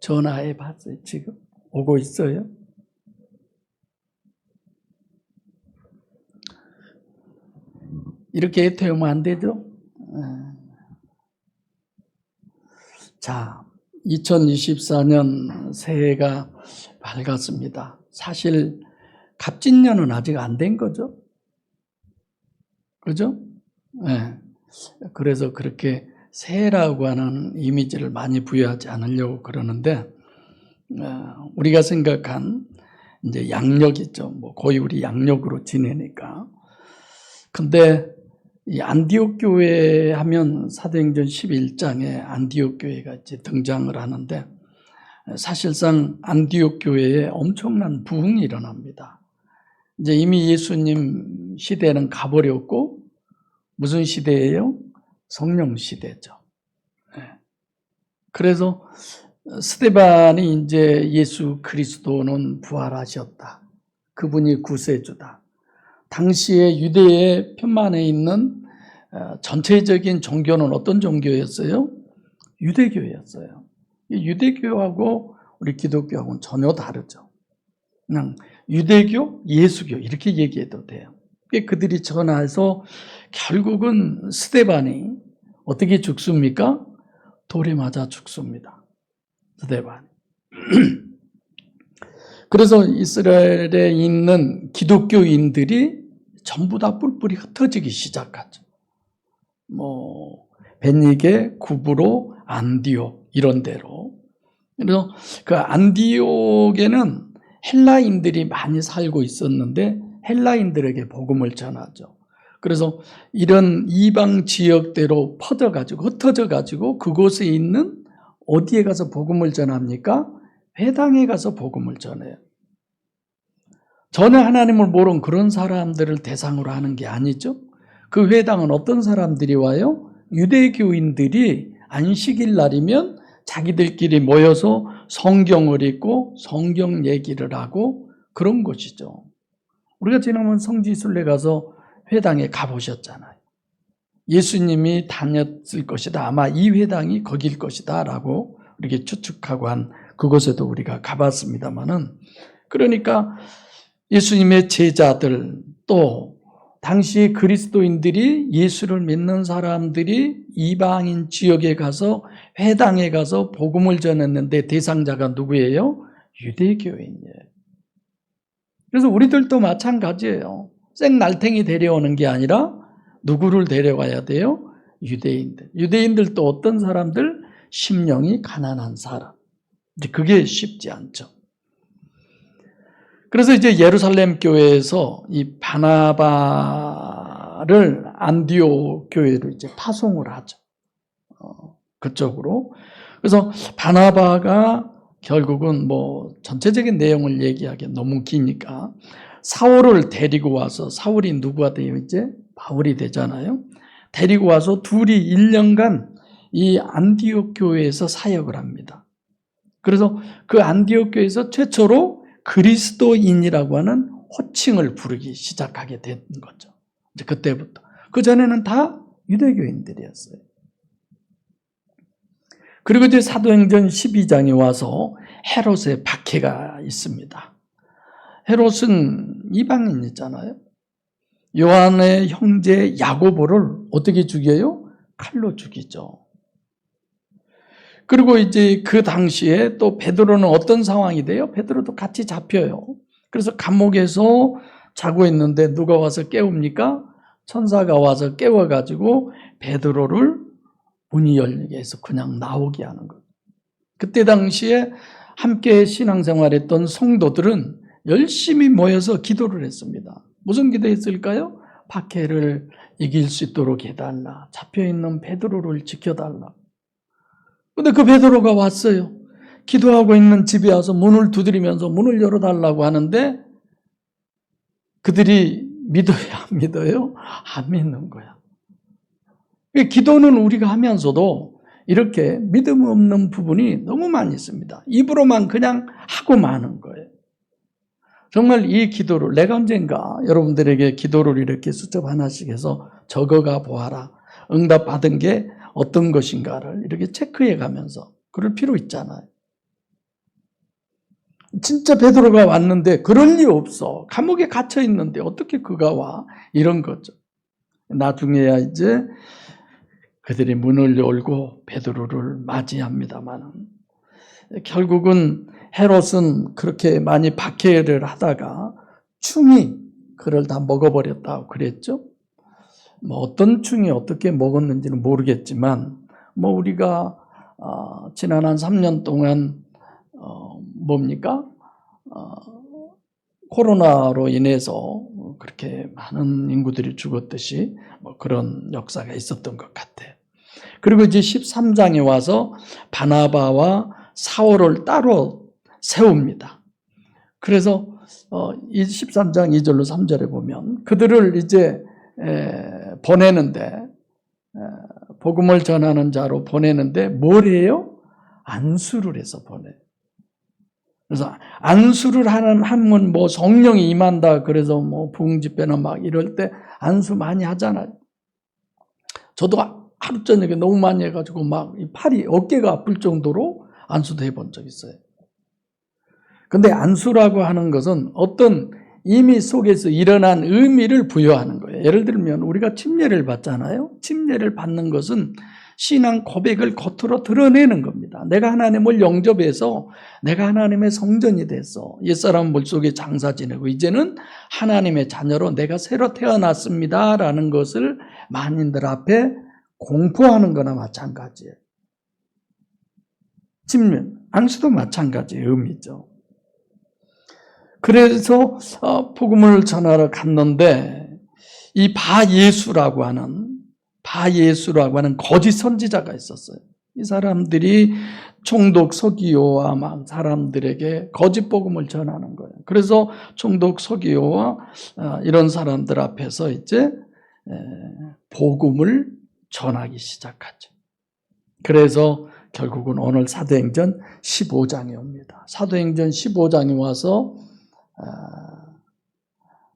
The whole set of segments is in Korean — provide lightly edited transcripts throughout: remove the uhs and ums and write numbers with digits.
전화해 봤어요? 지금 오고 있어요? 이렇게 태우면 안 되죠? 자, 2024년 새해가 밝았습니다. 사실 갑진년은 아직 안 된 거죠. 그죠? 네. 그래서 그렇게 새해라고 하는 이미지를 많이 부여하지 않으려고 그러는데, 우리가 생각한 이제 양력이죠. 뭐 거의 우리 양력으로 지내니까. 근데 이 안디옥 교회 하면 사도행전 11장에 안디옥 교회가 이제 등장을 하는데, 사실상 안디옥 교회에 엄청난 부흥이 일어납니다. 이제 이미 예수님 시대는 가버렸고, 무슨 시대예요? 성령 시대죠. 그래서 스데반이 이제 예수 그리스도는 부활하셨다. 그분이 구세주다. 당시에 유대의 편만에 있는 전체적인 종교는 어떤 종교였어요? 유대교였어요. 유대교하고 우리 기독교하고는 전혀 다르죠. 그냥 유대교, 예수교 이렇게 얘기해도 돼요. 그들이 전화해서 결국은 스데반이 어떻게 죽습니까? 돌에 맞아 죽습니다. 스데반이. 그래서 이스라엘에 있는 기독교인들이 전부 다 뿔뿔이 흩어지기 시작하죠. 베니게, 구브로, 안디옥 이런 데로. 그래서 그 안디옥에는 헬라인들이 많이 살고 있었는데 헬라인들에게 복음을 전하죠. 그래서 이런 이방 지역대로 퍼져가지고 흩어져가지고 그곳에 있는 어디에 가서 복음을 전합니까? 회당에 가서 복음을 전해요. 전혀 하나님을 모르는 그런 사람들을 대상으로 하는 게 아니죠. 그 회당은 어떤 사람들이 와요? 유대교인들이 안식일 날이면 자기들끼리 모여서 성경을 읽고 성경 얘기를 하고 그런 곳이죠. 우리가 지난번 성지순례 가서 회당에 가보셨잖아요. 예수님이 다녔을 것이다. 아마 이 회당이 거길 것이다 라고 이렇게 추측하고 한 그곳에도 우리가 가봤습니다만은, 그러니까 예수님의 제자들 또 당시 그리스도인들이 예수를 믿는 사람들이 이방인 지역에 가서 회당에 가서 복음을 전했는데 대상자가 누구예요? 유대교인이에요. 그래서 우리들도 마찬가지예요. 생날탱이 데려오는 게 아니라 누구를 데려가야 돼요? 유대인들. 유대인들도 어떤 사람들? 심령이 가난한 사람. 이제 그게 쉽지 않죠. 그래서 이제 예루살렘 교회에서 이 바나바를 안디옥 교회로 이제 파송을 하죠. 그쪽으로. 그래서 바나바가 결국은 전체적인 내용을 얘기하기 너무 기니까 사울을 데리고 와서, 사울이 누구가 돼요? 이제 바울이 되잖아요. 데리고 와서 둘이 1년간 이 안디옥 교회에서 사역을 합니다. 그래서 그 안디옥 교회에서 최초로 그리스도인이라고 하는 호칭을 부르기 시작하게 된 거죠. 이제 그때부터. 그전에는 다 유대교인들이었어요. 그리고 이제 사도행전 12장에 와서 헤롯의 박해가 있습니다. 헤롯은 이방인이잖아요. 요한의 형제 야고보를 어떻게 죽여요? 칼로 죽이죠. 그리고 이제 그 당시에 또 베드로는 어떤 상황이 돼요? 베드로도 같이 잡혀요. 그래서 감옥에서 자고 있는데 누가 와서 깨웁니까? 천사가 와서 깨워가지고 베드로를 문이 열리게 해서 그냥 나오게 하는 거예요. 그때 당시에 함께 신앙생활했던 성도들은 열심히 모여서 기도를 했습니다. 무슨 기도했을까요? 박해를 이길 수 있도록 해달라. 잡혀있는 베드로를 지켜달라. 근데 그 베드로가 왔어요. 기도하고 있는 집에 와서 문을 두드리면서 문을 열어달라고 하는데 그들이 믿어요? 안 믿어요? 안 믿는 거야. 기도는 우리가 하면서도 이렇게 믿음 없는 부분이 너무 많이 있습니다. 입으로만 그냥 하고 마는 거예요. 정말 이 기도를 내가 언젠가 여러분들에게 기도를 이렇게 수첩 하나씩 해서 적어가 보아라. 응답받은 게 어떤 것인가를 이렇게 체크해 가면서 그럴 필요 있잖아요. 진짜 베드로가 왔는데 그럴 리 없어. 감옥에 갇혀 있는데 어떻게 그가 와? 이런 거죠. 나중에야 이제 그들이 문을 열고 베드로를 맞이합니다만 결국은 헤롯은 그렇게 많이 박해를 하다가 충이 그를 다 먹어버렸다고 그랬죠. 뭐 어떤 충이 어떻게 먹었는지는 모르겠지만 뭐 우리가 지난 한 3년 동안 뭡니까? 코로나로 인해서 그렇게 많은 인구들이 죽었듯이 뭐 그런 역사가 있었던 것 같아요. 그리고 이제 13장에 와서 바나바와 사울을 따로 세웁니다. 그래서 이 13장 2절로 3절에 보면 그들을 이제 보내는데 복음을 전하는 자로 보내는데 뭘 해요? 안수를 해서 보내요. 그래서 안수를 하면 뭐 성령이 임한다 그래서 뭐 부흥 집회나 막 이럴 때 안수 많이 하잖아요. 저도 하루 저녁에 너무 많이 해가지고 막 팔이 어깨가 아플 정도로 안수도 해본 적 있어요. 근데 안수라고 하는 것은 어떤 임의 속에서 일어난 의미를 부여하는 거예요. 예를 들면 우리가 침례를 받잖아요. 침례를 받는 것은 신앙 고백을 겉으로 드러내는 겁니다. 내가 하나님을 영접해서 내가 하나님의 성전이 됐어. 옛사람 물속에 장사 지내고 이제는 하나님의 자녀로 내가 새로 태어났습니다 라는 것을 만인들 앞에 공포하는 거나 마찬가지예요. 침례, 안수도 마찬가지의 의미죠. 그래서 복음을 전하러 갔는데 이 바예수라고 하는 거짓 선지자가 있었어요. 이 사람들이 총독 서기오와 막 사람들에게 거짓 복음을 전하는 거예요. 그래서 총독 서기오와 이런 사람들 앞에서 이제 복음을 전하기 시작하죠. 그래서 결국은 오늘 사도행전 15장에 옵니다. 사도행전 15장에 와서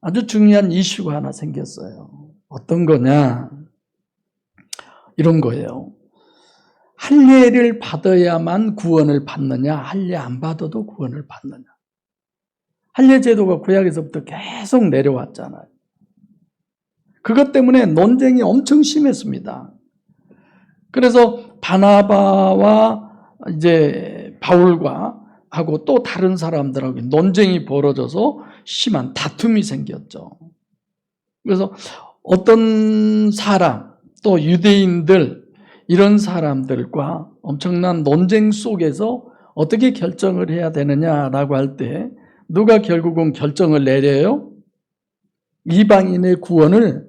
아주 중요한 이슈가 하나 생겼어요. 어떤 거냐? 이런 거예요. 할례를 받아야만 구원을 받느냐? 할례 안 받아도 구원을 받느냐? 할례 제도가 구약에서부터 계속 내려왔잖아요. 그것 때문에 논쟁이 엄청 심했습니다. 그래서 바나바와 이제 바울과 하고 또 다른 사람들하고 논쟁이 벌어져서 심한 다툼이 생겼죠. 그래서 어떤 사람, 또 유대인들 이런 사람들과 엄청난 논쟁 속에서 어떻게 결정을 해야 되느냐라고 할 때 누가 결국은 결정을 내려요? 이방인의 구원을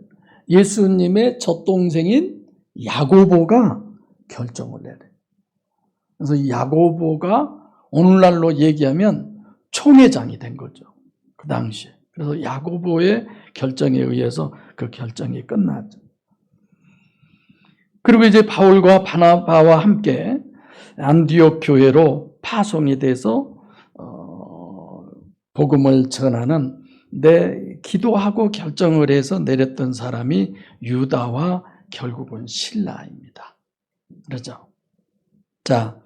예수님의 젖동생인 야고보가 결정을 내려요. 그래서 이 야고보가 오늘날로 얘기하면 총회장이 된 거죠. 그 당시에. 그래서 야고보의 결정에 의해서 그 결정이 끝났죠. 그리고 이제 바울과 바나바와 함께 안디옥 교회로 파송이 돼서 복음을 전하는 기도하고 결정을 해서 내렸던 사람이 유다와 결국은 실라입니다. 그렇죠? 자,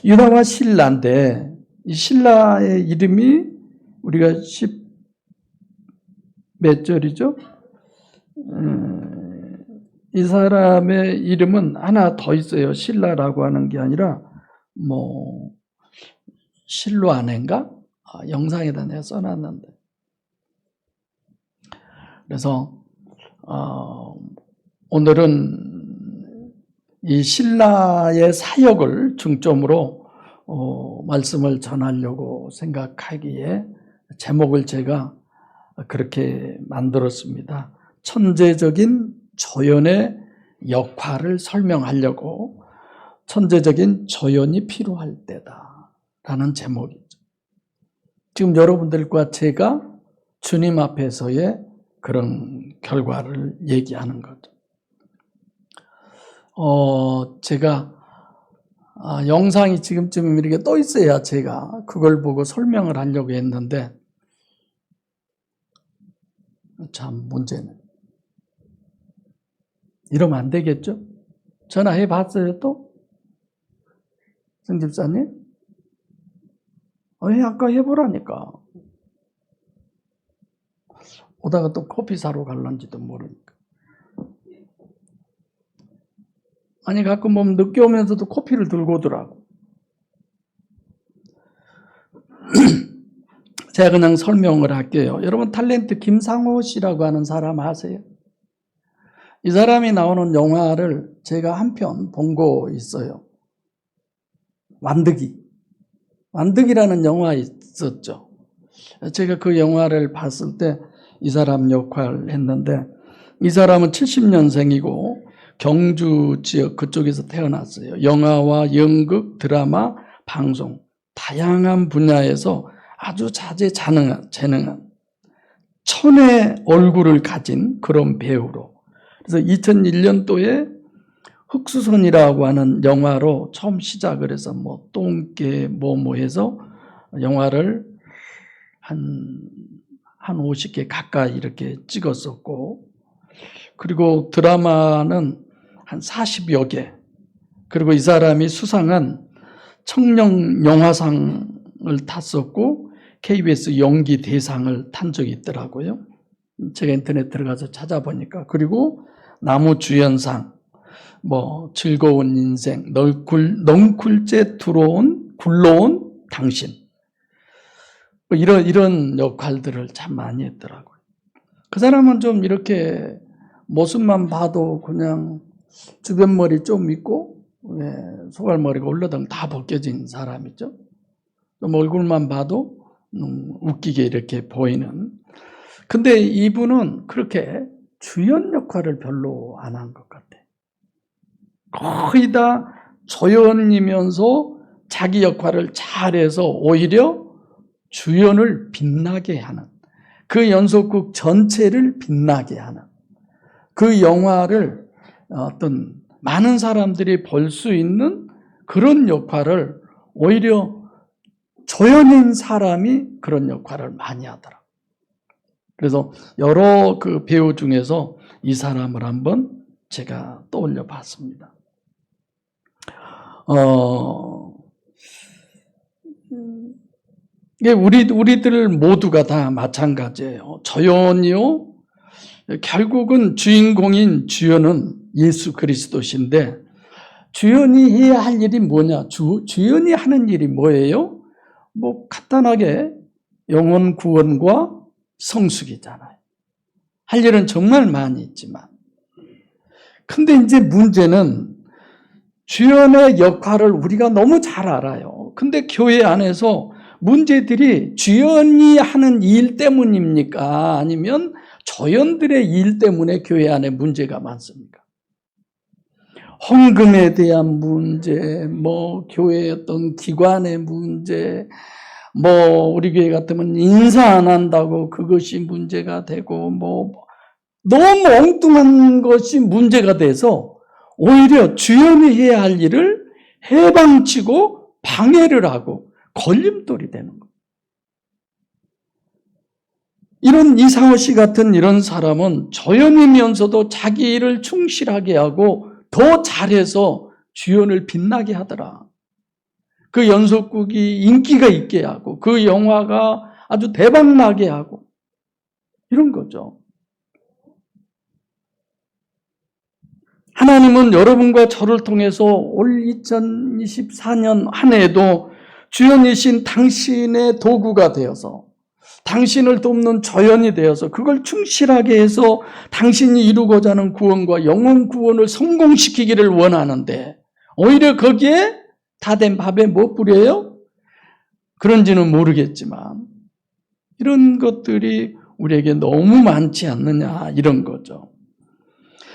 유다와 실라인데 이 실라의 이름이 우리가 몇 절이죠? 이 사람의 이름은 하나 더 있어요. 실라라고 하는 게 아니라 뭐 실로 아내인가? 영상에다 내가 써놨는데. 그래서 오늘은 이 실라의 사역을 중점으로 말씀을 전하려고 생각하기에 제목을 제가 그렇게 만들었습니다. 천재적인 조연의 역할을 설명하려고 천재적인 조연이 필요할 때다라는 제목이죠. 지금 여러분들과 제가 주님 앞에서의 그런 결과를 얘기하는 거죠. 제가 영상이 지금쯤 이렇게 떠 있어야 제가 그걸 보고 설명을 하려고 했는데 참 문제는 이러면 안 되겠죠? 전화해 봤어요 또? 성 집사님? 아까 해보라니까. 오다가 또 커피 사러 갈런지도 모르니까. 아니, 가끔 보면 늦게 오면서도 커피를 들고 오더라고. 제가 그냥 설명을 할게요. 여러분, 탤런트 김상호 씨라고 하는 사람 아세요? 이 사람이 나오는 영화를 제가 한 편 본 거 있어요. 완득이라는 영화 있었죠. 제가 그 영화를 봤을 때 이 사람 역할을 했는데, 이 사람은 70년생이고 경주 지역 그쪽에서 태어났어요. 영화와 연극, 드라마, 방송 다양한 분야에서 아주 재능한 천의 얼굴을 가진 그런 배우로, 그래서 2001년도에 흑수선이라고 하는 영화로 처음 시작을 해서 똥개 해서 영화를 한 50개 가까이 이렇게 찍었었고, 그리고 드라마는 한 40여 개, 그리고 이 사람이 수상한 청룡 영화상을 탔었고 KBS 연기 대상을 탄 적이 있더라고요. 제가 인터넷 들어가서 찾아보니까. 그리고 나무주연상, 즐거운 인생, 넝쿨째 굴러온 당신, 이런 역할들을 참 많이 했더라고요. 그 사람은 좀 이렇게 모습만 봐도 그냥 주변 머리 좀 있고 소갈머리가 올라당 다 벗겨진 사람이죠. 좀 얼굴만 봐도 웃기게 이렇게 보이는. 근데 이분은 그렇게 주연 역할을 별로 안 한 것 같아요. 거의 다 조연이면서 자기 역할을 잘해서 오히려 주연을 빛나게 하는, 그 연속극 전체를 빛나게 하는, 그 영화를 어떤 많은 사람들이 볼 수 있는 그런 역할을 오히려 조연인 사람이 그런 역할을 많이 하더라고요. 그래서 여러 그 배우 중에서 이 사람을 한번 제가 떠올려 봤습니다. 우리들 모두가 다 마찬가지예요. 조연이요. 결국은 주인공인 주연은 예수 그리스도신데, 주연이 해야 할 일이 뭐냐? 주연이 하는 일이 뭐예요? 간단하게 영혼 구원과 성숙이잖아요. 할 일은 정말 많이 있지만. 근데 이제 문제는 주연의 역할을 우리가 너무 잘 알아요. 근데 교회 안에서 문제들이 주연이 하는 일 때문입니까? 아니면 조연들의 일 때문에 교회 안에 문제가 많습니까? 헌금에 대한 문제, 교회의 어떤 기관의 문제, 우리 교회 같으면 인사 안 한다고 그것이 문제가 되고, 너무 엉뚱한 것이 문제가 돼서 오히려 주연이 해야 할 일을 해방치고 방해를 하고 걸림돌이 되는 거예요. 이런 이상호 씨 같은 이런 사람은 조연이면서도 자기 일을 충실하게 하고 더 잘해서 주연을 빛나게 하더라. 그 연속극이 인기가 있게 하고 그 영화가 아주 대박나게 하고 이런 거죠. 하나님은 여러분과 저를 통해서 올 2024년 한 해에도 주연이신 당신의 도구가 되어서, 당신을 돕는 조연이 되어서 그걸 충실하게 해서 당신이 이루고자 하는 구원과 영혼 구원을 성공시키기를 원하는데, 오히려 거기에 다 된 밥에 뭐 뿌려요? 그런지는 모르겠지만 이런 것들이 우리에게 너무 많지 않느냐, 이런 거죠.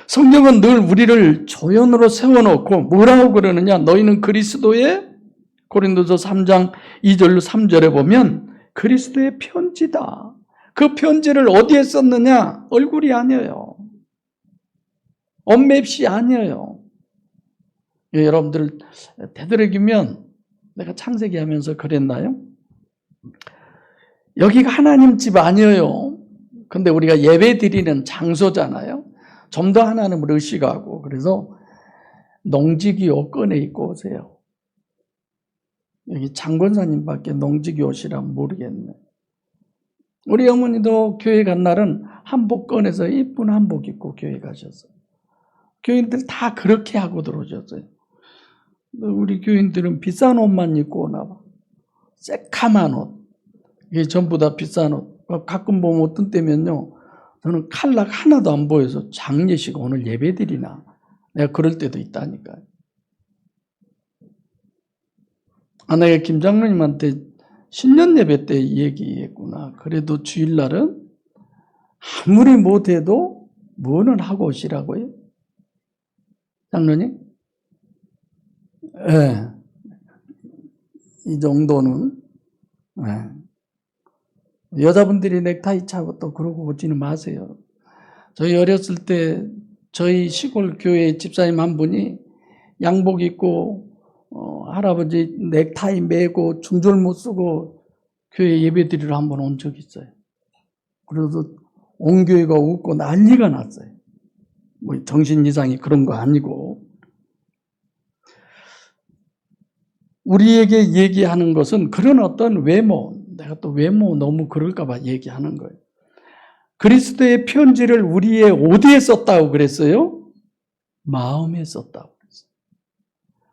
성경은 늘 우리를 조연으로 세워놓고 뭐라고 그러느냐? 너희는 그리스도의, 고린도서 3장 2절로 3절에 보면 그리스도의 편지다. 그 편지를 어디에 썼느냐? 얼굴이 아니에요. 언맵시 아니에요. 여러분들 되도록이면, 내가 창세기 하면서 그랬나요? 여기가 하나님 집 아니에요. 근데 우리가 예배 드리는 장소잖아요. 좀 더 하나님을 의식하고, 그래서 농지기호 꺼내 입고 오세요. 여기 장권사님밖에 농직이 오시라면 모르겠네. 우리 어머니도 교회 간 날은 한복 꺼내서 이쁜 한복 입고 교회 가셨어요. 교인들 다 그렇게 하고 들어오셨어요. 우리 교인들은 비싼 옷만 입고 오나 봐. 새카만 옷. 이게 전부 다 비싼 옷. 가끔 보면 어떤 때면요. 저는 칼락 하나도 안 보여서 장례식 오늘 예배드리나. 내가 그럴 때도 있다니까요. 내가 김 장로님한테 신년 예배 때 얘기했구나. 그래도 주일날은 아무리 못해도 뭐는 하고 오시라고요? 장로님? 예. 이 정도는. 예. 여자분들이 넥타이 차고 또 그러고 오지는 마세요. 저희 어렸을 때 저희 시골 교회 집사님 한 분이 양복 입고 할아버지 넥타이 매고 중절모 쓰고 교회 예배드리러 한 번 온 적이 있어요. 그래서 온 교회가 웃고 난리가 났어요. 뭐 정신 이상이 그런 거 아니고. 우리에게 얘기하는 것은 그런 어떤 외모, 내가 또 외모 너무 그럴까 봐 얘기하는 거예요. 그리스도의 편지를 우리의 어디에 썼다고 그랬어요? 마음에 썼다고 그랬어요.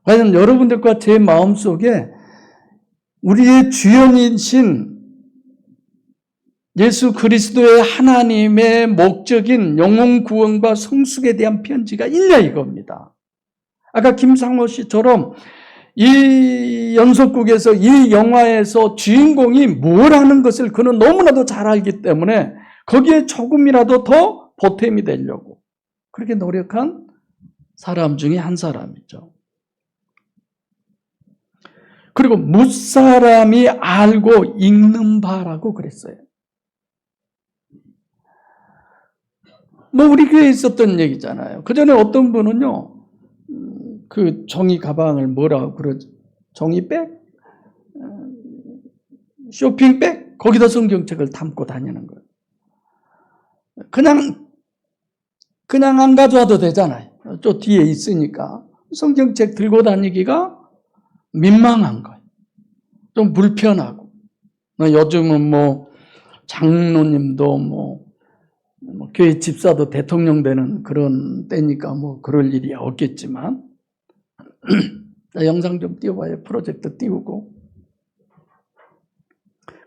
과연 여러분들과 제 마음속에 우리의 주연이신 예수 그리스도의 하나님의 목적인 영혼 구원과 성숙에 대한 편지가 있냐 이겁니다. 아까 김상호 씨처럼 이 연속극에서 이 영화에서 주인공이 뭘 하는 것을 그는 너무나도 잘 알기 때문에 거기에 조금이라도 더 보탬이 되려고 그렇게 노력한 사람 중에 한 사람이죠. 그리고 무사람이 알고 읽는 바라고 그랬어요. 뭐 우리 교회에 있었던 얘기잖아요. 그 전에 어떤 분은요. 그 종이 가방을 뭐라고 그러죠? 종이백? 쇼핑백? 거기다 성경책을 담고 다니는 거예요. 그냥 안 가져와도 되잖아요. 저 뒤에 있으니까. 성경책 들고 다니기가 민망한 거예요. 좀 불편하고. 요즘은 뭐 장로님도 뭐 교회 집사도 대통령 되는 그런 때니까 뭐 그럴 일이 없겠지만 영상 좀 띄워봐요. 프로젝터 띄우고.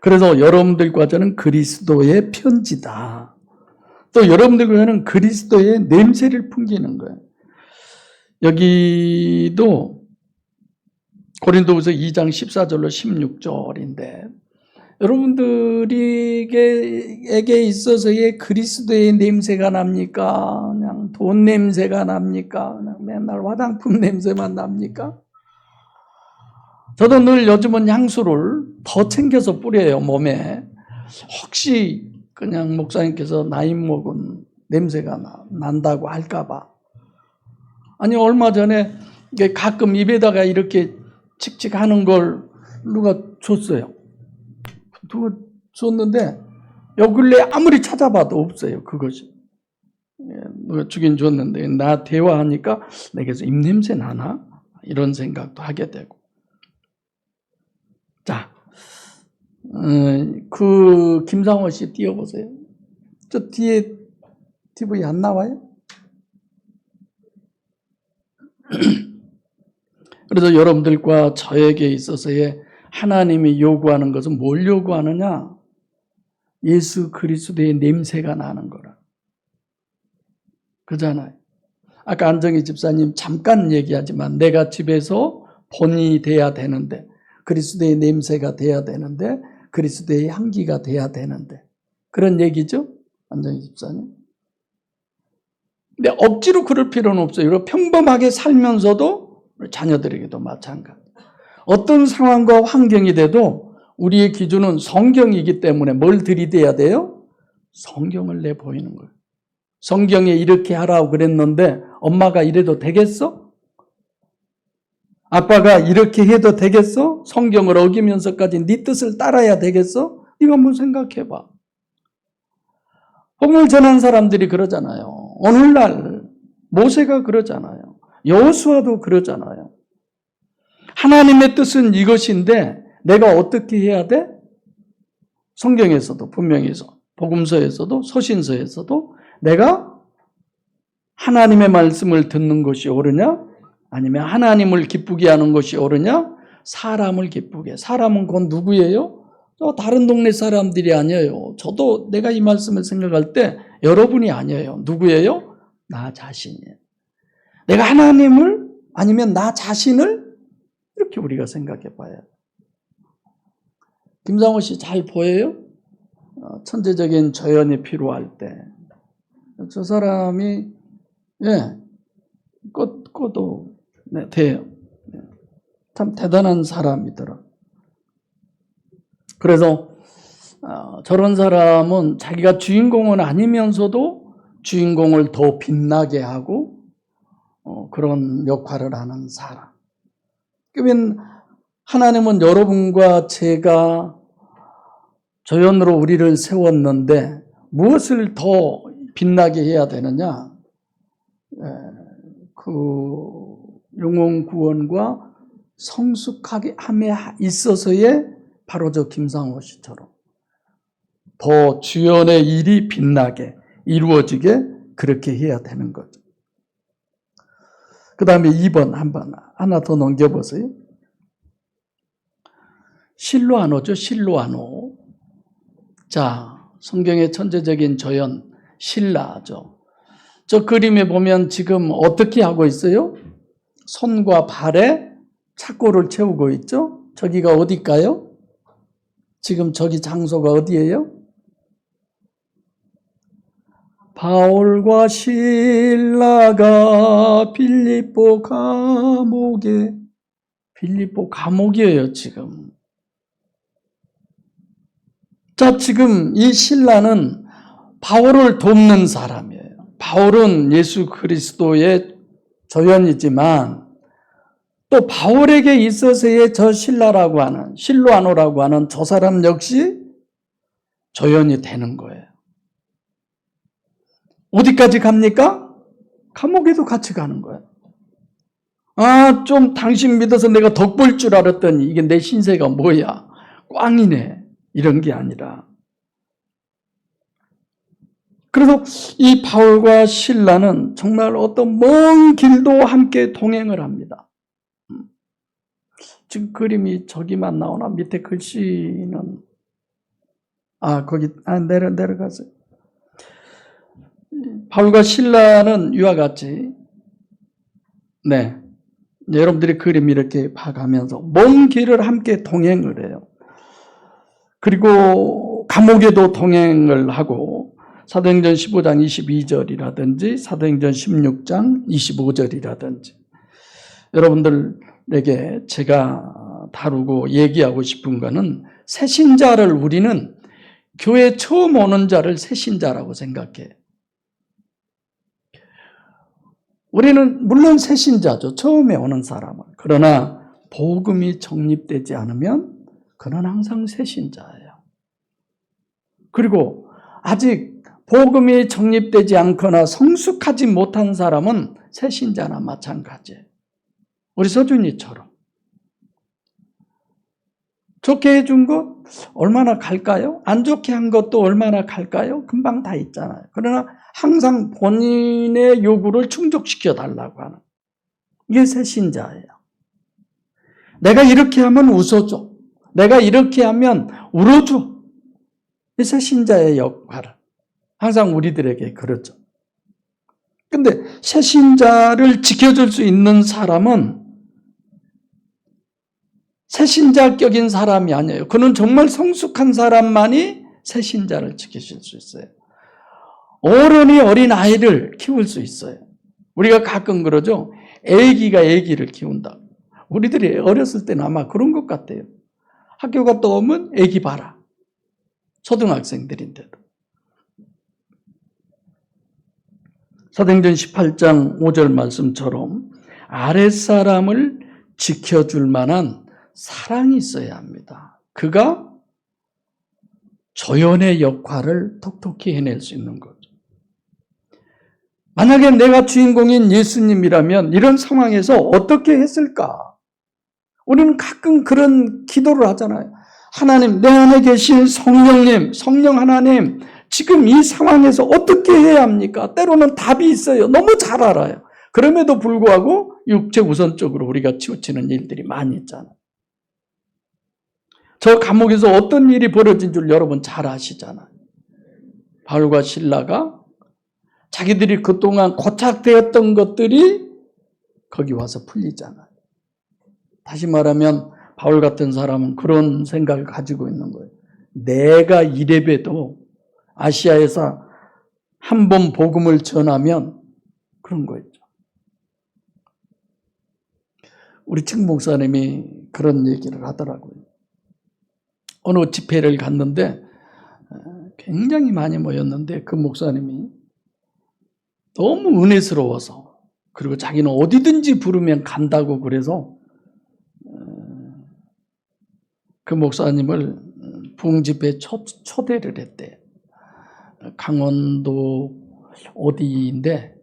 그래서 여러분들과 저는 그리스도의 편지다. 또 여러분들과 저는 그리스도의 냄새를 풍기는 거예요. 여기도 고린도후서 2장 14절로 16절인데 여러분들에게 있어서의 그리스도의 냄새가 납니까? 그냥 돈 냄새가 납니까? 그냥 맨날 화장품 냄새만 납니까? 저도 늘 요즘은 향수를 더 챙겨서 뿌려요, 몸에. 혹시 그냥 목사님께서 나이 먹은 냄새가 난다고 할까봐. 아니, 얼마 전에 가끔 입에다가 이렇게 칙칙하는 걸 누가 줬어요. 누가 줬는데 요 근래 아무리 찾아봐도 없어요. 그것이. 누가 주긴 줬는데 나 대화하니까 내게서 입냄새 나나? 이런 생각도 하게 되고. 자, 그 김상호 씨 띄워보세요. 저 뒤에 TV 안 나와요? 그래서 여러분들과 저에게 있어서의 하나님이 요구하는 것은 뭘 요구하느냐? 예수 그리스도의 냄새가 나는 거라. 그잖아요. 아까 안정희 집사님 잠깐 얘기하지만 내가 집에서 본이 돼야 되는데 그리스도의 냄새가 돼야 되는데 그리스도의 향기가 돼야 되는데 그런 얘기죠? 안정희 집사님. 근데 억지로 그럴 필요는 없어요. 평범하게 살면서도 자녀들에게도 마찬가지. 어떤 상황과 환경이 돼도 우리의 기준은 성경이기 때문에 뭘 들이대야 돼요? 성경을 내보이는 거예요. 성경에 이렇게 하라고 그랬는데 엄마가 이래도 되겠어? 아빠가 이렇게 해도 되겠어? 성경을 어기면서까지 네 뜻을 따라야 되겠어? 이거 한번 생각해봐. 복음을 전한 사람들이 그러잖아요. 오늘날 모세가 그러잖아요. 여호수아도 그러잖아요. 하나님의 뜻은 이것인데 내가 어떻게 해야 돼? 성경에서도 분명히 복음서에서도 서신서에서도 내가 하나님의 말씀을 듣는 것이 옳으냐? 아니면 하나님을 기쁘게 하는 것이 옳으냐? 사람을 기쁘게. 사람은 그건 누구예요? 다른 동네 사람들이 아니에요. 저도 내가 이 말씀을 생각할 때 여러분이 아니에요. 누구예요? 나 자신이에요. 내가 하나님을 아니면 나 자신을 이렇게 우리가 생각해 봐야 돼요. 김상호 씨 잘 보여요? 천재적인 조연이 필요할 때 저 사람이 꺼도 돼요. 참 대단한 사람이더라. 그래서 저런 사람은 자기가 주인공은 아니면서도 주인공을 더 빛나게 하고 그런 역할을 하는 사람. 그러면 하나님은 여러분과 제가 조연으로 우리를 세웠는데 무엇을 더 빛나게 해야 되느냐? 그 영혼 구원과 성숙하게 함에 있어서의 바로 저 김상호 씨처럼 더 주연의 일이 빛나게 이루어지게 그렇게 해야 되는 거죠. 그 다음에 2번 한번 하나 더 넘겨보세요. 실로아노죠. 실로아노. 자, 성경의 천재적인 조연 실라죠. 저 그림에 보면 지금 어떻게 하고 있어요? 손과 발에 착고를 채우고 있죠. 저기가 어딜까요? 지금 저기 장소가 어디예요? 바울과 실라가 빌립보 감옥이에요 지금. 자, 지금 이 실라는 바울을 돕는 사람이에요. 바울은 예수 그리스도의 조연이지만 또 바울에게 있어서의 저 실로아노라고 하는 저 사람 역시 조연이 되는 거예요. 어디까지 갑니까? 감옥에도 같이 가는 거예요. 좀 당신 믿어서 내가 덕 볼 줄 알았더니 이게 내 신세가 뭐야? 꽝이네. 이런 게 아니라. 그래서 이 바울과 실라는 정말 어떤 먼 길도 함께 동행을 합니다. 지금 그림이 저기만 나오나? 밑에 글씨는 거기 내려가세요. 바울과 실라는 이와 같이 여러분들이 그림 이렇게 봐가면서 먼 길을 함께 동행을 해요. 그리고 감옥에도 동행을 하고 사도행전 15장 22절이라든지 사도행전 16장 25절이라든지 여러분들에게 제가 다루고 얘기하고 싶은 거는 새신자를 우리는 교회 처음 오는 자를 새신자라고 생각해. 우리는 물론 새신자죠. 처음에 오는 사람은. 그러나 복음이 정립되지 않으면 그는 항상 새신자예요. 그리고 아직 복음이 정립되지 않거나 성숙하지 못한 사람은 새신자나 마찬가지예요. 우리 서준이처럼. 좋게 해준 것 얼마나 갈까요? 안 좋게 한 것도 얼마나 갈까요? 금방 다 있잖아요. 그러나 항상 본인의 요구를 충족시켜 달라고 하는 이게 새신자예요. 내가 이렇게 하면 웃어줘. 내가 이렇게 하면 울어줘. 이 새신자의 역할은 항상 우리들에게 그렇죠. 근데 새신자를 지켜줄 수 있는 사람은 새신자격인 사람이 아니에요. 그는 정말 성숙한 사람만이 새신자를 지키실 수 있어요. 어른이 어린 아이를 키울 수 있어요. 우리가 가끔 그러죠. 애기가 애기를 키운다. 우리들이 어렸을 때는 아마 그런 것 같아요. 학교 갔다 오면 애기 봐라. 초등학생들인데도. 사도행전 18장 5절 말씀처럼 아랫사람을 지켜줄 만한 사랑이 있어야 합니다. 그가 조연의 역할을 톡톡히 해낼 수 있는 거죠. 만약에 내가 주인공인 예수님이라면 이런 상황에서 어떻게 했을까? 우리는 가끔 그런 기도를 하잖아요. 하나님, 내 안에 계신 성령님, 성령 하나님, 지금 이 상황에서 어떻게 해야 합니까? 때로는 답이 있어요. 너무 잘 알아요. 그럼에도 불구하고 육체 우선적으로 우리가 치우치는 일들이 많이 있잖아요. 저 감옥에서 어떤 일이 벌어진 줄 여러분 잘 아시잖아요. 바울과 실라가 자기들이 그동안 고착되었던 것들이 거기 와서 풀리잖아요. 다시 말하면 바울 같은 사람은 그런 생각을 가지고 있는 거예요. 내가 이래봬도 아시아에서 한 번 복음을 전하면 그런 거였죠. 우리 책 목사님이 그런 얘기를 하더라고요. 어느 집회를 갔는데 굉장히 많이 모였는데 그 목사님이 너무 은혜스러워서 그리고 자기는 어디든지 부르면 간다고 그래서 그 목사님을 부흥집회에 초대를 했대요. 강원도 어디인데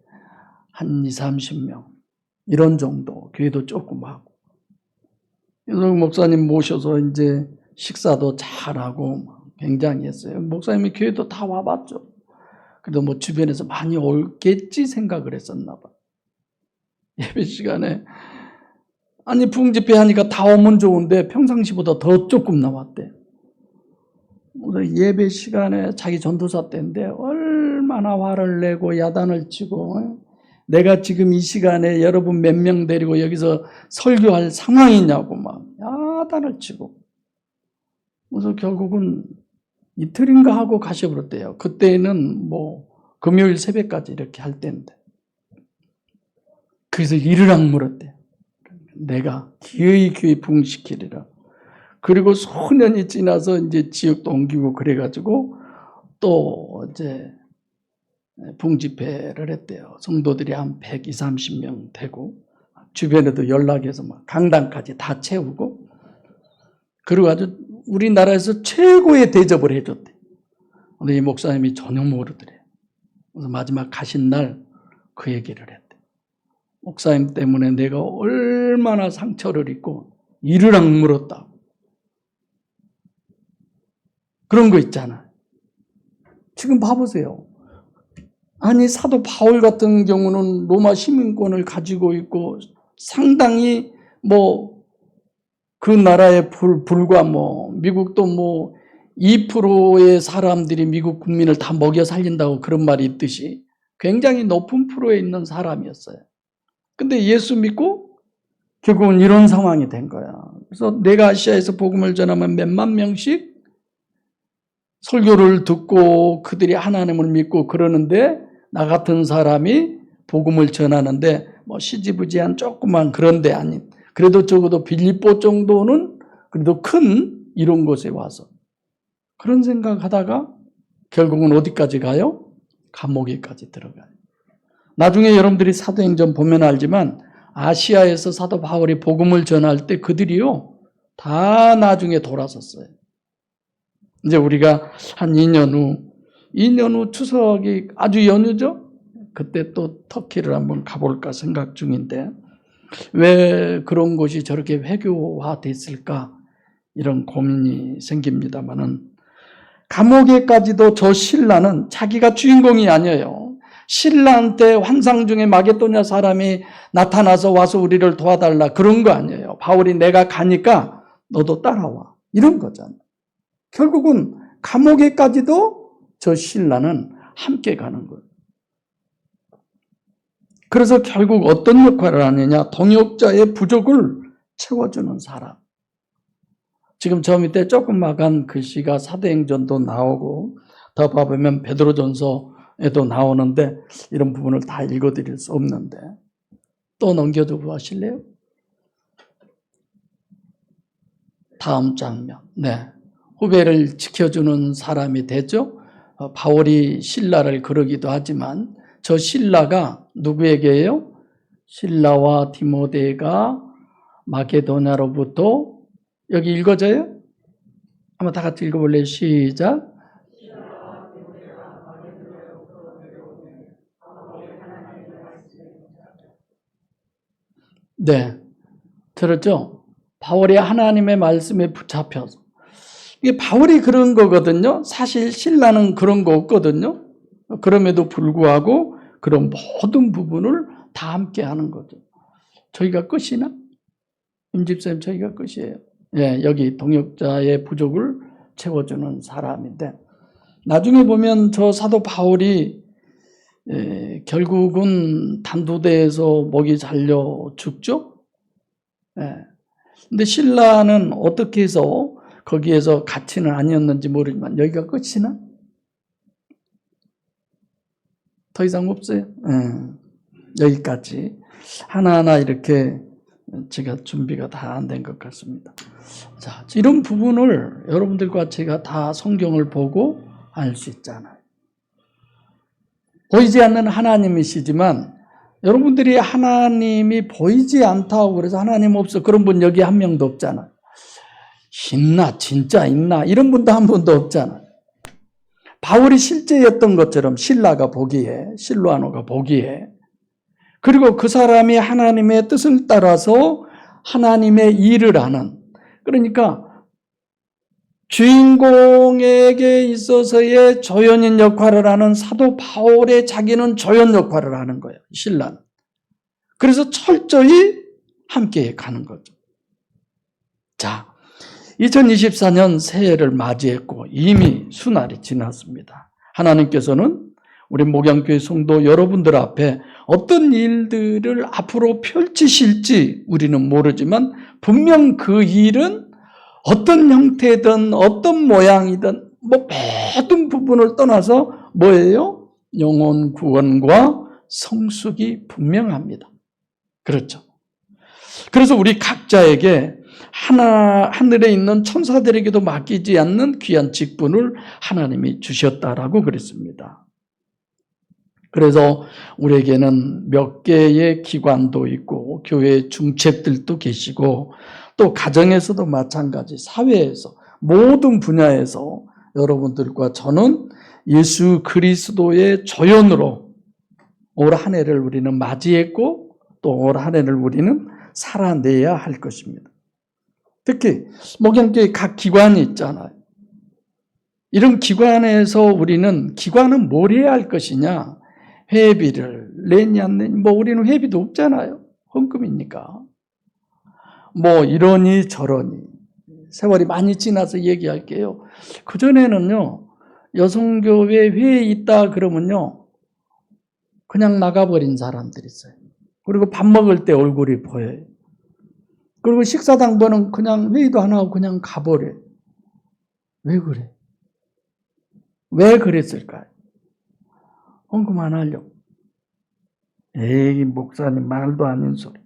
한 20, 30명 이런 정도 교회도 조그마하고 그래서 목사님 모셔서 이제 식사도 잘하고 굉장히 했어요. 목사님이 교회도 다 와봤죠. 그래도 뭐 주변에서 많이 올겠지 생각을 했었나 봐. 예배 시간에 아니 부흥집회 하니까 다 오면 좋은데 평상시보다 더 조금 나왔대. 예배 시간에 자기 전도사 때인데 얼마나 화를 내고 야단을 치고 내가 지금 이 시간에 여러분 몇 명 데리고 여기서 설교할 상황이냐고 막 야단을 치고 그래서 결국은 이틀인가 하고 가셔버렸대요. 그때는 뭐 금요일 새벽까지 이렇게 할 때인데 그래서 이를 악물었대요. 내가 기어이 교회 부흥시키리라. 그리고 소년이 지나서 이제 지역도 옮기고 그래가지고 또 이제 부흥집회를 했대요. 성도들이 한 120, 30명 되고 주변에도 연락해서 막 강당까지 다 채우고 그리고 아주 우리나라에서 최고의 대접을 해줬대. 근데 이 목사님이 전혀 모르더래요. 그래서 마지막 가신 날 그 얘기를 했대. 목사님 때문에 내가 얼마나 상처를 입고 이를 악물었다. 그런 거 있잖아. 지금 봐보세요. 아니 사도 바울 같은 경우는 로마 시민권을 가지고 있고 상당히 뭐 그 나라의 불과 뭐 미국도 뭐 2%의 사람들이 미국 국민을 다 먹여 살린다고 그런 말이 있듯이 굉장히 높은 프로에 있는 사람이었어요. 근데 예수 믿고 결국은 이런 상황이 된 거야. 그래서 내가 아시아에서 복음을 전하면 몇만 명씩 설교를 듣고 그들이 하나님을 믿고 그러는데 나 같은 사람이 복음을 전하는데 뭐 시지부지한 조그만 그런 데 아닌 그래도 적어도 빌립보 정도는 그래도 큰 이런 곳에 와서 그런 생각하다가 결국은 어디까지 가요? 감옥에까지 들어가요. 나중에 여러분들이 사도행전 보면 알지만 아시아에서 사도 바울이 복음을 전할 때 그들이요 다 나중에 돌아섰어요. 이제 우리가 한 2년 후 추석이 아주 연휴죠? 그때 또 터키를 한번 가볼까 생각 중인데 왜 그런 곳이 저렇게 회교화됐을까? 이런 고민이 생깁니다만은 감옥에까지도 저 신라는 자기가 주인공이 아니에요. 신라한테 환상 중에 마게도냐 사람이 나타나서 와서 우리를 도와달라 그런 거 아니에요. 바울이 내가 가니까 너도 따라와. 이런 거잖아요. 결국은 감옥에까지도 저 신라는 함께 가는 거예요. 그래서 결국 어떤 역할을 하느냐? 동역자의 부족을 채워주는 사람. 지금 저 밑에 조그마한 글씨가 사도행전도 나오고 더 봐보면 베드로전서에도 나오는데 이런 부분을 다 읽어드릴 수 없는데 또 넘겨줘 보실래요? 다음 장면. 네, 후배를 지켜주는 사람이 되죠. 바울이 신라를 그러기도 하지만 저 신라가 누구에게요? 신라와 디모데가 마게도냐로부터 여기 읽어져요? 한번 다 같이 읽어볼래요? 시작. 네, 들었죠? 바울이 하나님의 말씀에 붙잡혀서. 이게 바울이 그런 거거든요. 사실 신라는 그런 거 없거든요. 그럼에도 불구하고 그런 모든 부분을 다 함께 하는 거죠. 저희가 끝이나? 임집사님, 저희가 끝이에요. 예, 여기 동역자의 부족을 채워주는 사람인데, 나중에 보면 저 사도 바울이 결국은 단두대에서 목이 잘려 죽죠? 예. 근데 신라는 어떻게 해서 거기에서 같이는 아니었는지 모르지만 여기가 끝이나? 더 이상 없어요. 여기까지 하나하나 이렇게 제가 준비가 다 안 된 것 같습니다. 자, 이런 부분을 여러분들과 제가 다 성경을 보고 알 수 있잖아요. 보이지 않는 하나님이시지만 여러분들이 하나님이 보이지 않다고 그래서 하나님 없어 그런 분 여기 한 명도 없잖아요. 있나 진짜 있나 이런 분도 한 분도 없잖아요. 바울이 실제였던 것처럼 신라가 보기에, 실로아노가 보기에, 그리고 그 사람이 하나님의 뜻을 따라서 하나님의 일을 하는, 그러니까 주인공에게 있어서의 조연인 역할을 하는 사도 바울의 자기는 조연 역할을 하는 거예요. 신라는. 그래서 철저히 함께 가는 거죠. 자, 2024년 새해를 맞이했고 이미 수날이 지났습니다. 하나님께서는 우리 목양교회 성도 여러분들 앞에 어떤 일들을 앞으로 펼치실지 우리는 모르지만 분명 그 일은 어떤 형태든 어떤 모양이든 모든 부분을 떠나서 뭐예요? 영혼 구원과 성숙이 분명합니다. 그렇죠. 그래서 우리 각자에게 하늘에 있는 천사들에게도 맡기지 않는 귀한 직분을 하나님이 주셨다라고 그랬습니다. 그래서 우리에게는 몇 개의 기관도 있고 교회 중책들도 계시고 또 가정에서도 마찬가지, 사회에서 모든 분야에서 여러분들과 저는 예수 그리스도의 조연으로 올 한 해를 우리는 맞이했고 또 올 한 해를 우리는 살아내야 할 것입니다. 특히 목양교회 각 기관이 있잖아요. 이런 기관에서 우리는 기관은 뭘 해야 할 것이냐? 회비를 내냐 안 내냐, 우리는 회비도 없잖아요. 헌금이니까. 이러니 저러니 세월이 많이 지나서 얘기할게요. 그전에는요, 여성교회 회에 있다 그러면요, 그냥 나가버린 사람들이 있어요. 그리고 밥 먹을 때 얼굴이 보여요. 그리고 식사당번은 그냥 회의도 안 하고 그냥 가버려요. 왜 그래? 왜 그랬을까요? 헌금 안 하려고. 에이, 목사님 말도 아닌 소리.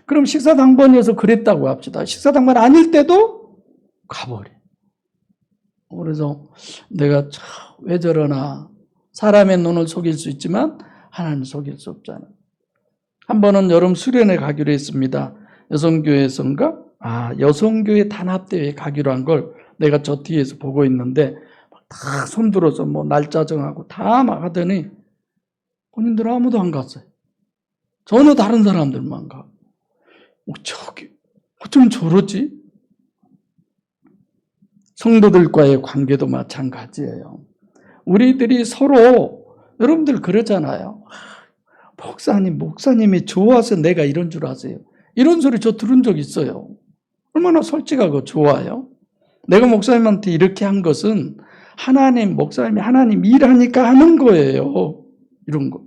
그럼 식사당번이어서 그랬다고 합시다. 식사당번 아닐 때도 가버려. 그래서 내가 왜 저러나. 사람의 눈을 속일 수 있지만 하나님 속일 수 없잖아. 한 번은 여름 수련회 가기로 했습니다. 여성교회에서인가? 여성교회 단합대회 가기로 한 걸 내가 저 뒤에서 보고 있는데 다 손들어서 날짜 정하고 다 막 하더니 본인들 아무도 안 갔어요. 전혀 다른 사람들만 가. 저기 어쩜 저러지? 성도들과의 관계도 마찬가지예요. 우리들이 서로 여러분들 그러잖아요. 목사님이 좋아서 내가 이런 줄 아세요? 이런 소리 저 들은 적 있어요. 얼마나 솔직하고 좋아요. 내가 목사님한테 이렇게 한 것은 목사님이 하나님 일하니까 하는 거예요. 이런 거.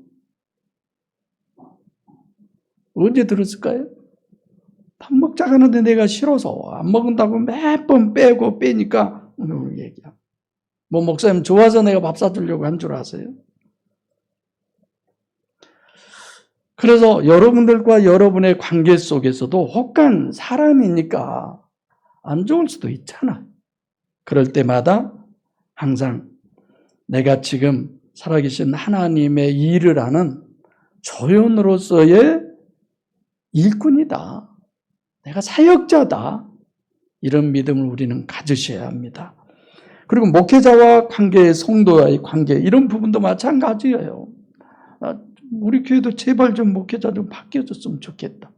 언제 들었을까요? 밥 먹자고 하는데 내가 싫어서 안 먹는다고 몇 번 빼니까 오늘 얘기야. 목사님 좋아서 내가 밥 사주려고 한 줄 아세요? 그래서 여러분들과 여러분의 관계 속에서도 혹간 사람이니까 안 좋을 수도 있잖아. 그럴 때마다 항상 내가 지금 살아계신 하나님의 일을 하는 조연으로서의 일꾼이다. 내가 사역자다. 이런 믿음을 우리는 가지셔야 합니다. 그리고 목회자와 관계, 성도와의 관계 이런 부분도 마찬가지예요. 우리 교회도 제발 좀 목회자 좀 바뀌어줬으면 좋겠다.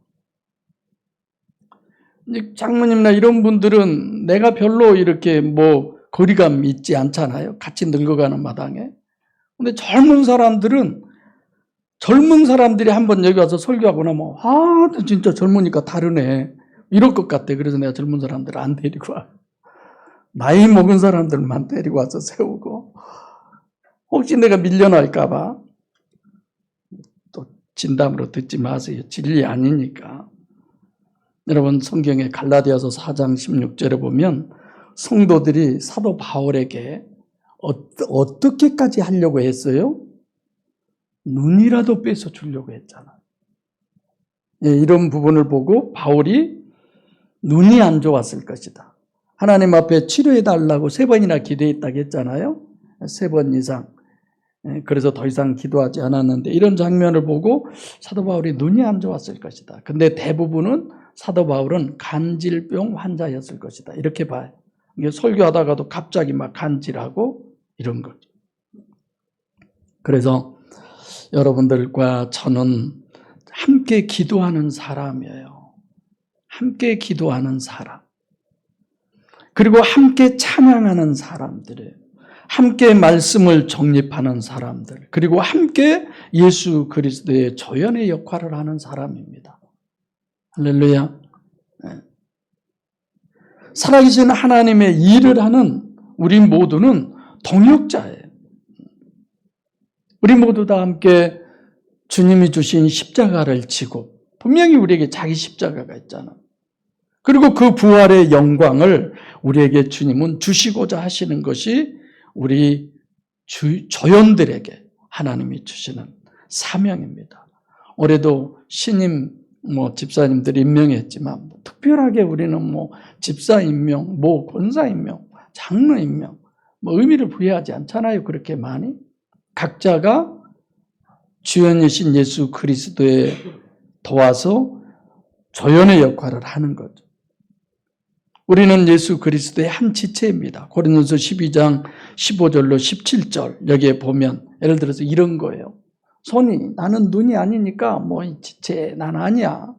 이제 장모님이나 이런 분들은 내가 별로 이렇게 뭐 거리감 있지 않잖아요. 같이 늙어가는 마당에. 근데 젊은 사람들이 한번 여기 와서 설교하고 나면, 진짜 젊으니까 다르네. 이럴 것 같아. 그래서 내가 젊은 사람들을 안 데리고 와. 나이 먹은 사람들만 데리고 와서 세우고, 혹시 내가 밀려날까봐, 또 진담으로 듣지 마세요. 진리 아니니까. 여러분, 성경의 갈라디아서 4장 16절에 보면 성도들이 사도 바울에게 어떻게까지 하려고 했어요? 눈이라도 뺏어 주려고 했잖아. 이런 부분을 보고 바울이 눈이 안 좋았을 것이다. 하나님 앞에 치료해달라고 3번이나 기도했다고 했잖아요. 3번 이상. 그래서 더 이상 기도하지 않았는데 이런 장면을 보고 사도 바울이 눈이 안 좋았을 것이다. 근데 대부분은 사도 바울은 간질병 환자였을 것이다. 이렇게 봐요. 설교하다가도 갑자기 막 간질하고 이런 거죠. 그래서 여러분들과 저는 함께 기도하는 사람이에요. 함께 기도하는 사람. 그리고 함께 찬양하는 사람들이에요. 함께 말씀을 정립하는 사람들. 그리고 함께 예수 그리스도의 조연의 역할을 하는 사람입니다. 할렐루야. 살아계신 하나님의 일을 하는 우리 모두는 동역자예요. 우리 모두 다 함께 주님이 주신 십자가를 지고 분명히 우리에게 자기 십자가가 있잖아. 그리고 그 부활의 영광을 우리에게 주님은 주시고자 하시는 것이 우리 조연들에게 하나님이 주시는 사명입니다. 올해도 신임 집사님들이 임명했지만 특별하게 우리는 집사 임명, 권사 임명, 장로 임명 의미를 부여하지 않잖아요. 그렇게 많이. 각자가 주연이신 예수 그리스도에 도와서 조연의 역할을 하는 거죠. 우리는 예수 그리스도의 한 지체입니다. 고린도서 12장 15절로 17절 여기에 보면 예를 들어서 이런 거예요. 손이 나는 눈이 아니니까 이 지체 난 아니야.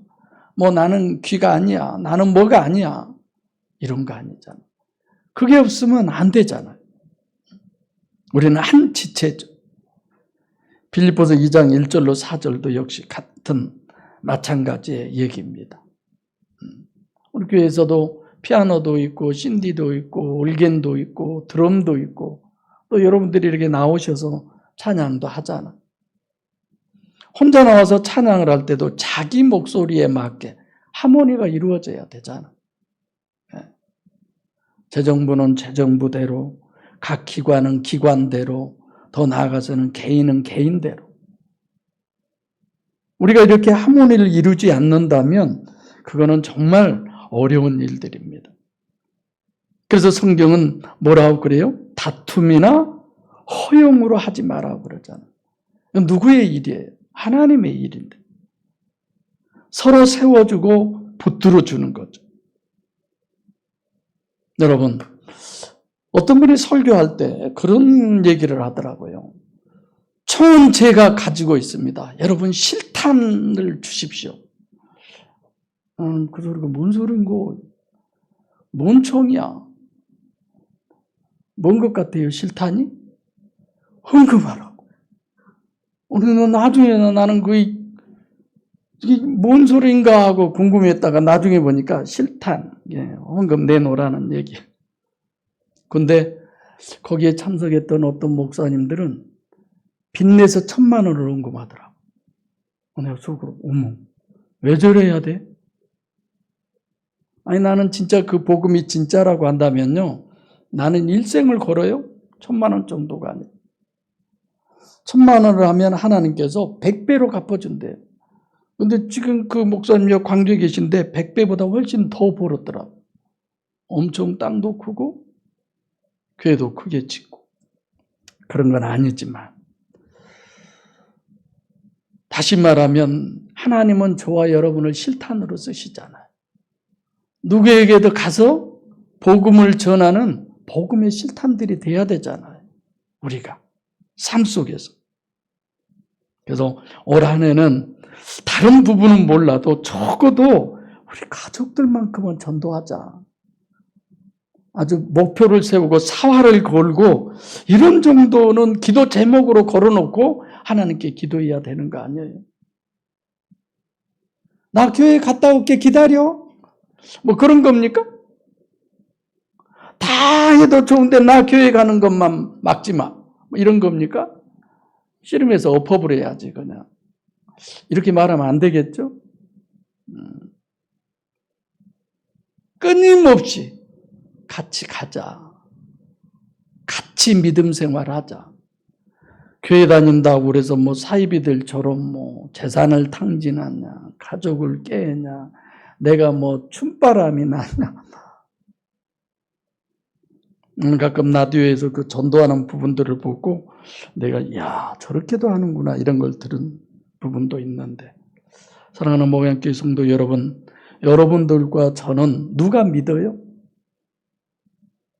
나는 귀가 아니야. 나는 뭐가 아니야. 이런 거 아니잖아. 그게 없으면 안 되잖아요. 우리는 한 지체죠. 빌립보서 2장 1절로 4절도 역시 같은 마찬가지의 얘기입니다. 우리 교회에서도 피아노도 있고 신디도 있고 올겐도 있고 드럼도 있고 또 여러분들이 이렇게 나오셔서 찬양도 하잖아. 혼자 나와서 찬양을 할 때도 자기 목소리에 맞게 하모니가 이루어져야 되잖아. 재정부는 재정부대로, 각 기관은 기관대로, 더 나아가서는 개인은 개인대로. 우리가 이렇게 하모니를 이루지 않는다면 그거는 정말 어려운 일들입니다. 그래서 성경은 뭐라고 그래요? 다툼이나 허용으로 하지 말라고 그러잖아요. 누구의 일이에요? 하나님의 일인데. 서로 세워주고 붙들어 주는 거죠. 여러분, 어떤 분이 설교할 때 그런 얘기를 하더라고요. 총은 제가 가지고 있습니다. 여러분 실탄을 주십시오. 그 소리가 뭔 소린고? 뭔 총이야? 뭔 것 같아요, 실탄이? 헌금하라고. 우리는 나중에 나는 이게 뭔 소리인가 하고 궁금했다가 나중에 보니까 실탄, 헌금 내놓으라는 얘기. 근데 거기에 참석했던 어떤 목사님들은 빚내서 1,000만 원을 헌금하더라고. 내가 속으로, 어머, 왜 저래야 돼? 아니, 나는 진짜 그 복음이 진짜라고 한다면요, 나는 일생을 걸어요. 1,000만 원 정도가 아니에요. 1,000만 원을 하면 하나님께서 100배로 갚아준대요. 근데 지금 그 목사님 광주에 계신데 100배보다 훨씬 더 벌었더라고. 엄청 땅도 크고 교회도 크게 짓고 그런 건 아니지만, 다시 말하면 하나님은 저와 여러분을 실탄으로 쓰시잖아요. 누구에게도 가서 복음을 전하는 복음의 실탄들이 돼야 되잖아요. 우리가 삶 속에서. 그래서 올 한 해는 다른 부분은 몰라도 적어도 우리 가족들만큼은 전도하자. 아주 목표를 세우고 사활을 걸고 이런 정도는 기도 제목으로 걸어놓고 하나님께 기도해야 되는 거 아니에요? 나 교회 갔다 올게 기다려? 뭐 그런 겁니까? 다 해도 좋은데 나 교회 가는 것만 막지 마. 뭐 이런 겁니까? 씨름해서 업업을 해야지 그냥. 이렇게 말하면 안 되겠죠? 끊임없이 같이 가자. 같이 믿음 생활하자. 교회 다닌다고 그래서 뭐 사이비들처럼 뭐 재산을 탕진하냐, 가족을 깨냐, 내가 뭐 춤바람이 나냐. 가끔 라디오에서 그 전도하는 부분들을 보고 내가 야 저렇게도 하는구나 이런 걸 들은 부분도 있는데, 사랑하는 목양교회 성도 여러분, 여러분들과 저는 누가 믿어요?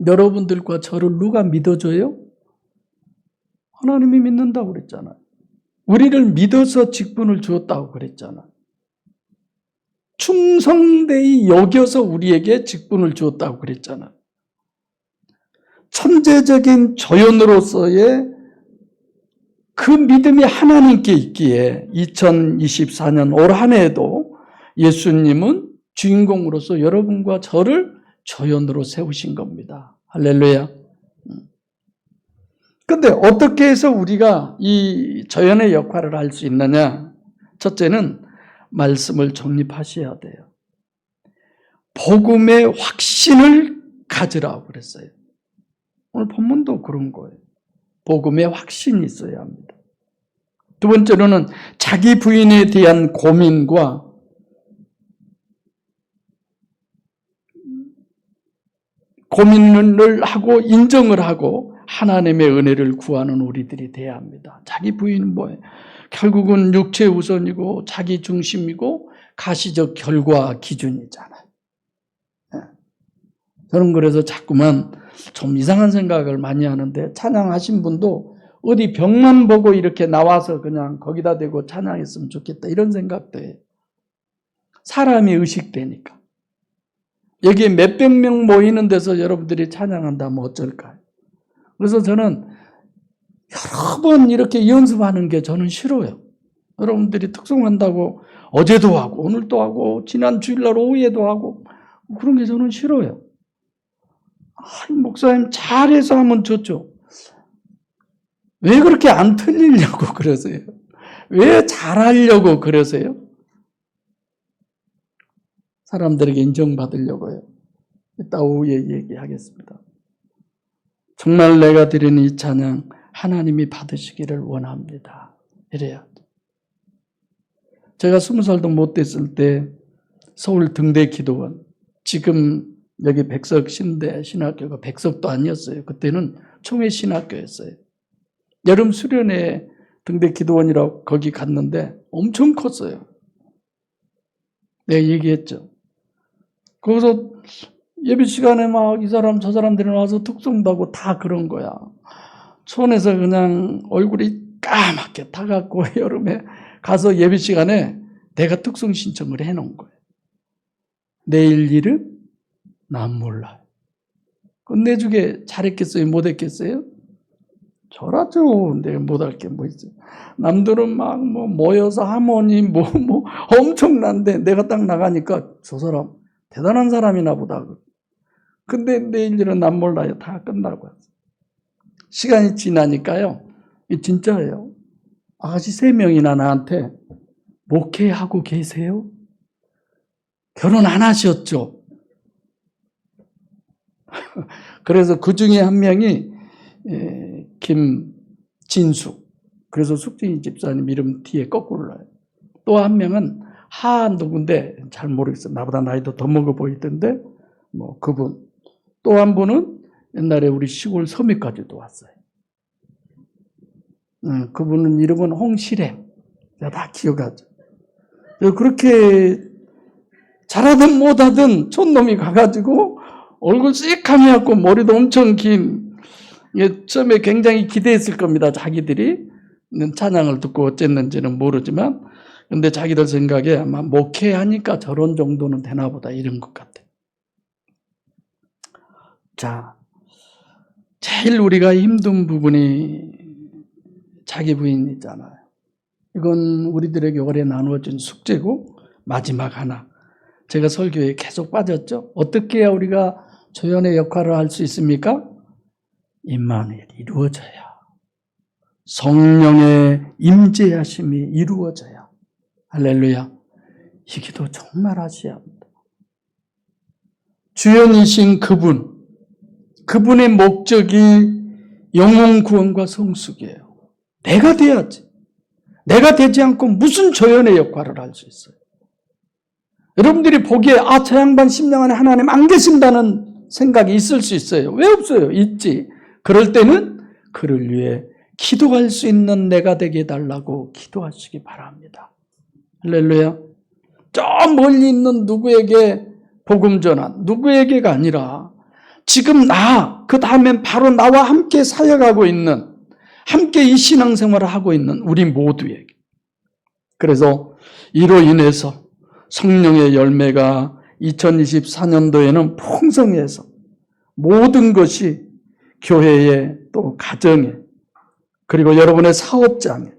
여러분들과 저를 누가 믿어줘요? 하나님이 믿는다고 그랬잖아요. 우리를 믿어서 직분을 주었다고 그랬잖아요. 충성되이 여겨서 우리에게 직분을 주었다고 그랬잖아요. 천재적인 조연으로서의 그 믿음이 하나님께 있기에 2024년 올 한 해에도 예수님은 주인공으로서 여러분과 저를 조연으로 세우신 겁니다. 할렐루야. 근데 어떻게 해서 우리가 이 조연의 역할을 할 수 있느냐? 첫째는 말씀을 정립하셔야 돼요. 복음의 확신을 가지라고 그랬어요. 오늘 본문도 그런 거예요. 복음의 확신이 있어야 합니다. 두 번째로는 자기 부인에 대한 고민과 고민을 하고 인정을 하고 하나님의 은혜를 구하는 우리들이 돼야 합니다. 자기 부인은 뭐예요? 결국은 육체 우선이고 자기 중심이고 가시적 결과 기준이잖아요. 저는 그래서 자꾸만 좀 이상한 생각을 많이 하는데, 찬양하신 분도 어디 벽만 보고 이렇게 나와서 그냥 거기다 대고 찬양했으면 좋겠다 이런 생각도 해요. 사람이 의식되니까. 여기에 몇백 명 모이는 데서 여러분들이 찬양한다면 어쩔까요? 그래서 저는 여러 번 이렇게 연습하는 게 저는 싫어요. 여러분들이 특송한다고 어제도 하고 오늘도 하고 지난 주일날 오후에도 하고 그런 게 저는 싫어요. 목사님 잘해서 하면 좋죠. 왜 그렇게 안 틀리려고 그러세요? 왜 잘하려고 그러세요? 사람들에게 인정받으려고요. 이따 오후에 얘기하겠습니다. 정말 내가 드리는 이 찬양 하나님이 받으시기를 원합니다. 이래야. 제가 20살도 못 됐을 때 서울 등대 기도원, 지금 여기 백석 신대 신학교가 백석도 아니었어요. 그때는 총회 신학교였어요. 여름 수련회 등대 기도원이라고 거기 갔는데 엄청 컸어요. 내가 얘기했죠. 거기서 예배 시간에 막 이 사람 저 사람들이 나와서 특송도 하고 다 그런 거야. 촌에서 그냥 얼굴이 까맣게 타갖고 여름에 가서 예배 시간에 내가 특송 신청을 해놓은 거예요. 내일 일은 난 몰라요. 끝내주게 잘했겠어요? 못했겠어요? 저라죠. 내가 못할 게 뭐 있어요. 남들은 막 뭐 모여서 하모니 뭐 엄청난데 내가 딱 나가니까 저 사람 대단한 사람이나 보다. 근데 내일 일은 난 몰라요. 다 끝나고. 시간이 지나니까요. 진짜예요. 아가씨 3명이나 나한테 목회하고 계세요? 결혼 안 하셨죠? 그래서 그 중에 한 명이 김진숙. 그래서 숙진이 집사님 이름 뒤에 거꾸로 나요. 또 한 명은 누군데 잘 모르겠어요. 나보다 나이도 더 먹어 보이던데 뭐 그분. 또 한 분은 옛날에 우리 시골 섬에까지도 왔어요. 그분은 이름은 홍실행. 내가 다 기억하죠. 그렇게 잘하든 못하든 촌놈이 가가지고 얼굴 새카매갖고 머리도 엄청 긴, 처음에 굉장히 기대했을 겁니다. 자기들이 찬양을 듣고 어쨌는지는 모르지만 근데 자기들 생각에 아마 목회하니까 저런 정도는 되나 보다 이런 것 같아. 자, 제일 우리가 힘든 부분이 자기 부인이잖아요. 이건 우리들에게 오래 나누어진 숙제고 마지막 하나. 제가 설교에 계속 빠졌죠. 어떻게 해야 우리가 조연의 역할을 할 수 있습니까? 임마누엘이 이루어져야. 성령의 임재하심이 이루어져야. 할렐루야. 이 기도 정말 하셔야 합니다. 주연이신 그분의 목적이 영혼 구원과 성숙이에요. 내가 돼야지. 내가 되지 않고 무슨 조연의 역할을 할 수 있어요? 여러분들이 보기에 저 양반 10년 안에 하나님 안 계신다는 생각이 있을 수 있어요. 왜 없어요? 있지. 그럴 때는 그를 위해 기도할 수 있는 내가 되게 해달라고 기도하시기 바랍니다. 할렐루야. 저 멀리 있는 누구에게 복음 전환, 누구에게가 아니라 지금 그 다음엔 바로 나와 함께 사역하고 있는, 함께 이 신앙생활을 하고 있는 우리 모두에게. 그래서 이로 인해서 성령의 열매가 2024년도에는 풍성해서 모든 것이 교회에 또 가정에 그리고 여러분의 사업장에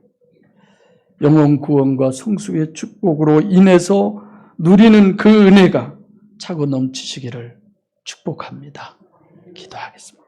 영혼 구원과 성숙의 축복으로 인해서 누리는 그 은혜가 차고 넘치시기를 축복합니다. 기도하겠습니다.